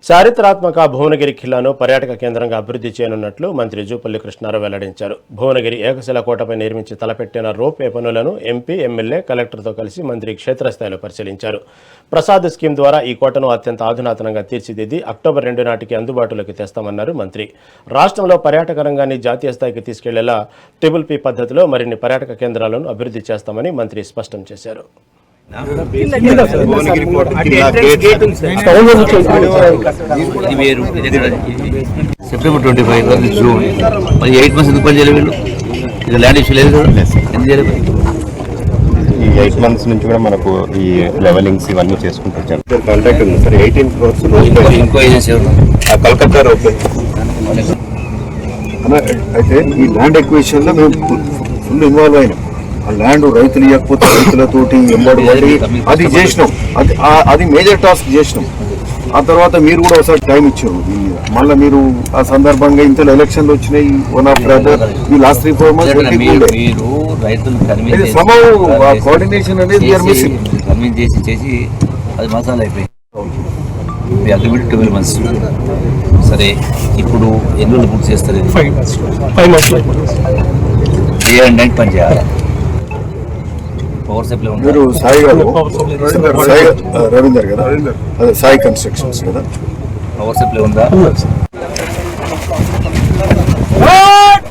చారిత్రాత్మక భువనగిరి ఖిల్లాను పర్యాటక కేంద్రంగా అభివృద్ధి చేయనున్నట్లు మంత్రి జూపల్లి కృష్ణారావు వెల్లడించారు. భువనగిరి ఏకశిల కోటపై నిర్మించి తలపెట్టిన రోప్వే పనులను ఎంపీ, ఎమ్మెల్యే, కలెక్టర్తో కలిసి మంత్రి క్షేత్రస్థాయిలో పరిశీలించారు. ప్రసాద్ స్కీమ్ ద్వారా ఈ కోటను అత్యంత అధునాతనంగా తీర్చిదిద్ది అక్టోబర్ 2 నాటికి అందుబాటులోకి తెస్తామన్నారు మంత్రి. రాష్ట్రంలో పర్యాటక రంగాన్ని జాతీయ స్థాయికి తీసుకెళ్లేలా TPP పద్ధతిలో మరిన్ని పర్యాటక కేంద్రాలను అభివృద్ధి చేస్తామని మంత్రి స్పష్టం చేశారు. సెప్టెంబర్ 25 జూన్ 8 మంత్స్ ఎందుకు పని చేయలేదు వీళ్ళు? ఇది ల్యాండ్ ఇష్యూ లేదు కదా, ఎందుకు చేయలేదు? ఈ 8 మంత్స్ నుంచి కూడా మనకు ఈ లెవెలింగ్స్ ఇవన్నీ చేసుకుంటూ కాంట్రాక్ట్ ఉంది సార్. 18 crores ఇంకో ఏజెన్సీ కలకత్తా రోడ్డు. అయితే ఈ ల్యాండ్ ఎక్విజిషన్ లో మేము ఫుల్ ఇన్వాల్వ్ అయినాం. ఆ ల్యాండ్ రైతులు ఇవ్వకపోతే రైతులతోటి ఎంబడి అది చేసినాం. అది మేజర్ టాస్క్ చేసినాం. ఆ తర్వాత మీరు కూడా ఒకసారి టైం ఇచ్చారు. మళ్ళీ మీరు ఆ సందర్భంగా ఇంత ఎలక్షన్లు వచ్చినాయి. వన్ ఆఫ్ బ్రదర్ ఈ లాస్ట్ 3-4 months కోఆర్డినేషన్ అనేది కన్విన్స్ చేసి అది మసాలా అయిపోయింది. Agreement 12 months. సరే, ఇప్పుడు ఎన్ని రోజులు పూర్తి చేస్తారు? 5 months డే అండ్ నైట్ పని చేయాలి. పవర్ సప్లై ఉంది. మీరు సాయి గారు, సాయి రవీందర్ కదా, అదే సాయి కన్స్ట్రక్షన్స్ కదా, పవర్ సప్లై ఉందా?